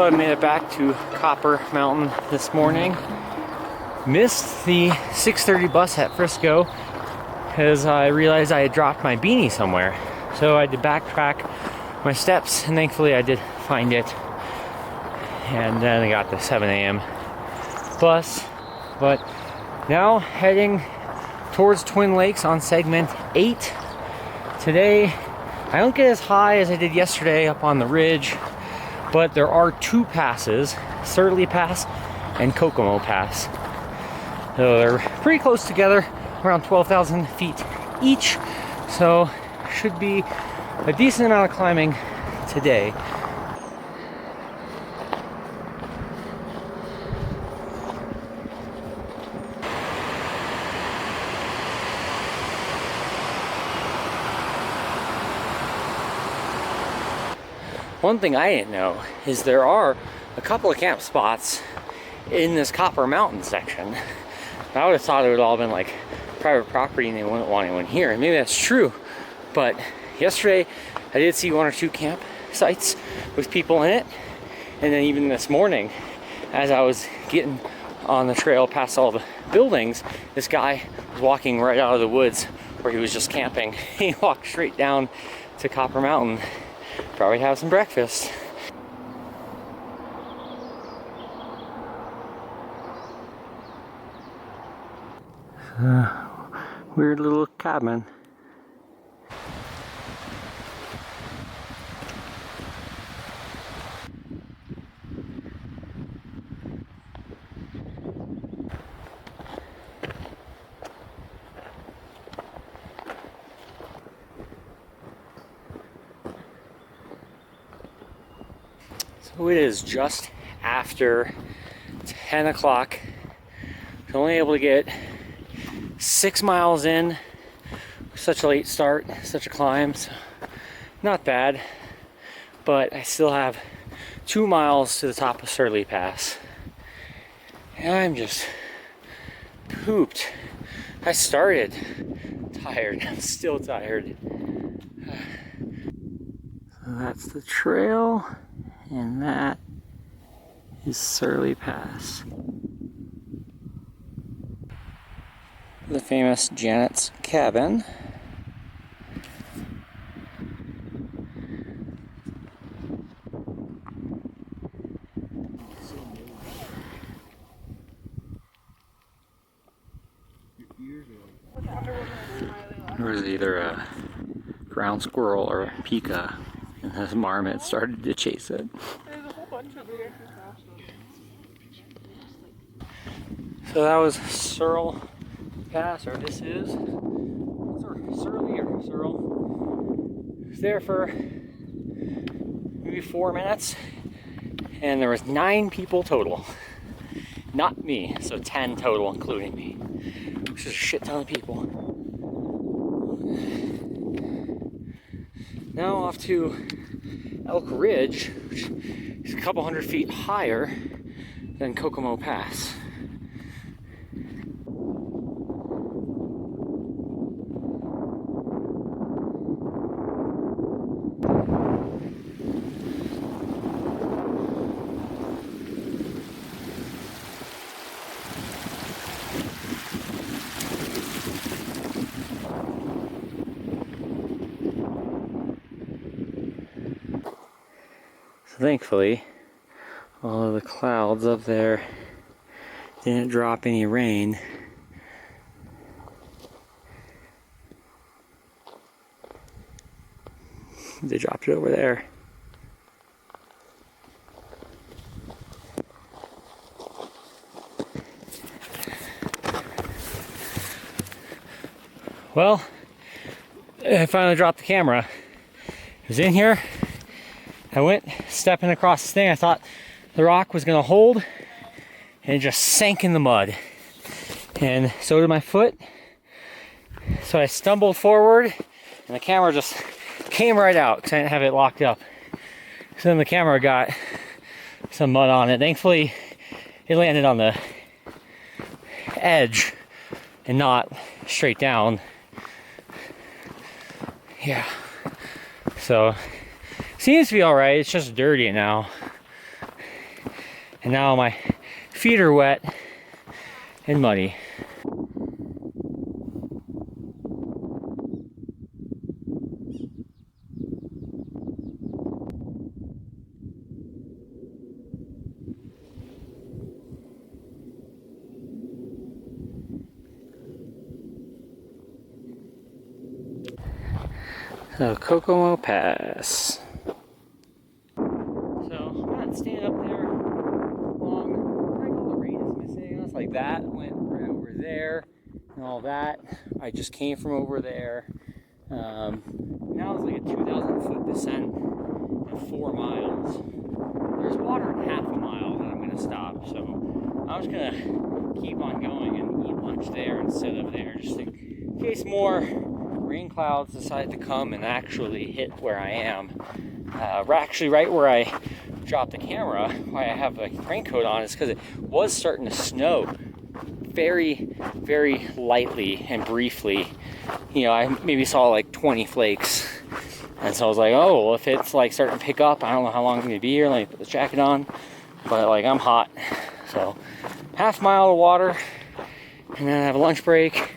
So I made it back to Copper Mountain this morning. Missed the 6:30 bus at Frisco because I realized I had dropped my beanie somewhere. So I had to backtrack my steps, and thankfully I did find it. And then I got the 7 a.m. bus. But now heading towards Twin Lakes on segment 8. Today, I don't get as high as I did yesterday up on the ridge, but there are two passes, Searle Pass and Kokomo Pass. So they're pretty close together, around 12,000 feet each. So should be a decent amount of climbing today. One thing I didn't know is there are a couple of camp spots in this Copper Mountain section. I would have thought it would all been like private property and they wouldn't want anyone here, and maybe that's true. But yesterday I did see one or two campsites with people in it, and then even this morning as I was getting on the trail past all the buildings, this guy was walking right out of the woods where he was just camping. He walked straight down to Copper Mountain. Probably have some breakfast. Weird little cabin. So it is just after 10 o'clock. I'm only able to get 6 miles in. Such a late start, such a climb. So not bad, but I still have 2 miles to the top of Searle Pass. And I'm just pooped. I started tired. I'm still tired. So that's the trail. And that is Searle Pass. The famous Janet's cabin. There was either a ground squirrel or a pika, and this marmot started to chase it. There's a whole bunch of here. So that was Searle Pass, or this is Searle or Searle. I was there for maybe 4 minutes, and there was 9 people total. Not me, so 10 total including me, which is a shit ton of people. Now off to Elk Ridge, which is a couple hundred feet higher than Kokomo Pass. Thankfully, all of the clouds up there didn't drop any rain. They dropped it over there. Well, I finally dropped the camera. It was in here. I went stepping across this thing. I thought the rock was gonna hold, and it just sank in the mud. And so did my foot. So I stumbled forward, and the camera just came right out because I didn't have it locked up. So then the camera got some mud on it. Thankfully, it landed on the edge and not straight down. Yeah. So seems to be all right. It's just dirty now. And now my feet are wet and muddy. So Kokomo Pass. So I'm not staying up there long. I think all the rain is missing. It's like that went right over there and all that. I just came from over there. Now it's like a 2,000 foot descent in 4 miles. There's water in half a mile that I'm gonna stop. So I'm just gonna keep on going and eat lunch there instead of there, just in case more rain clouds decide to come and actually hit where I am. Actually, right where I dropped the camera, why I have a raincoat on, is because it was starting to snow very, very lightly and briefly. You know, I maybe saw like 20 flakes. And so I was like, oh, well, if it's like starting to pick up, I don't know how long I'm going to be here. Let me put this jacket on. But like, I'm hot. So, half mile of water, and then I have a lunch break,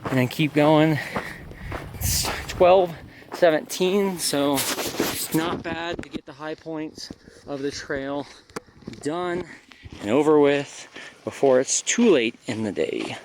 and then keep going. It's 12:17, so it's not bad to get the high points of the trail done and over with before it's too late in the day.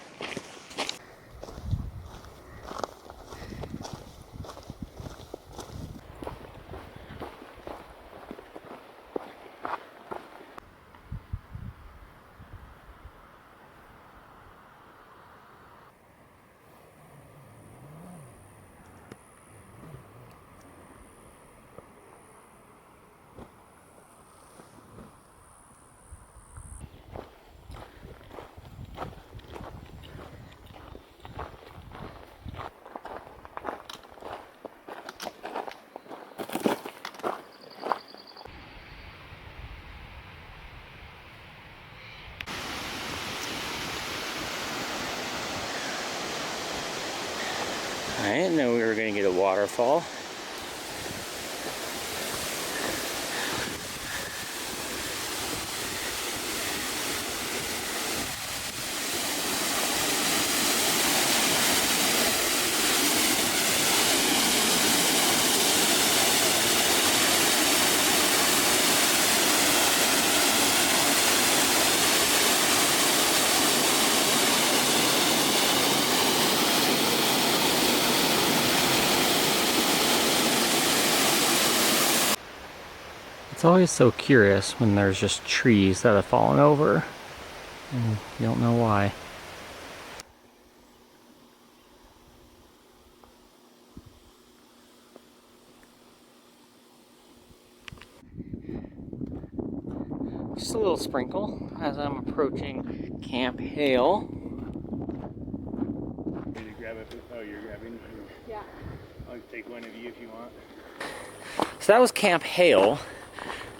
I didn't know we were going to get a waterfall. It's always so curious when there's just trees that have fallen over and you don't know why. Just a little sprinkle as I'm approaching Camp Hale. Did you grab it? Oh, you're grabbing? Yeah. I'll take one of you if you want. So that was Camp Hale.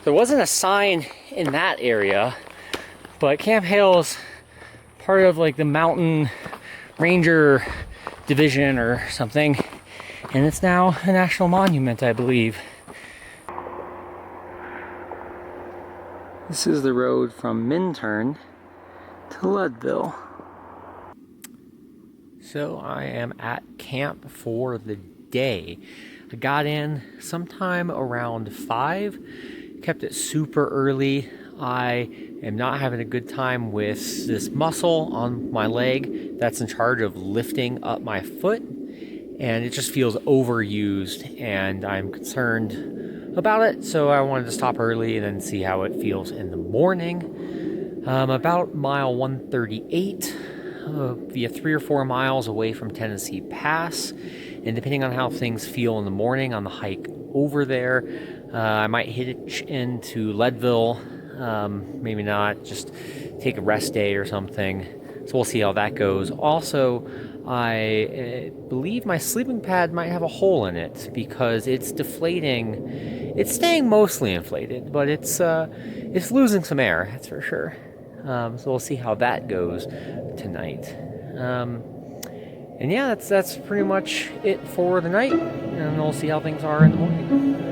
There wasn't a sign in that area, but Camp Hale is part of like the Mountain Ranger Division or something, and it's now a national monument, I believe. This is the road from Minturn to Leadville. So I am at camp for the day. I got in sometime around 5, kept it super early. I am not having a good time with this muscle on my leg that's in charge of lifting up my foot, and it just feels overused, and I'm concerned about it, so I wanted to stop early and then see how it feels in the morning. About mile 138, via 3 or 4 miles away from Tennessee Pass, and depending on how things feel in the morning on the hike over there, I might hitch into Leadville, maybe not, just take a rest day or something. So we'll see how that goes. Also, I believe my sleeping pad might have a hole in it because it's deflating. It's staying mostly inflated, but it's losing some air, that's for sure. So we'll see how that goes tonight. And yeah, that's pretty much it for the night, and we'll see how things are in the morning.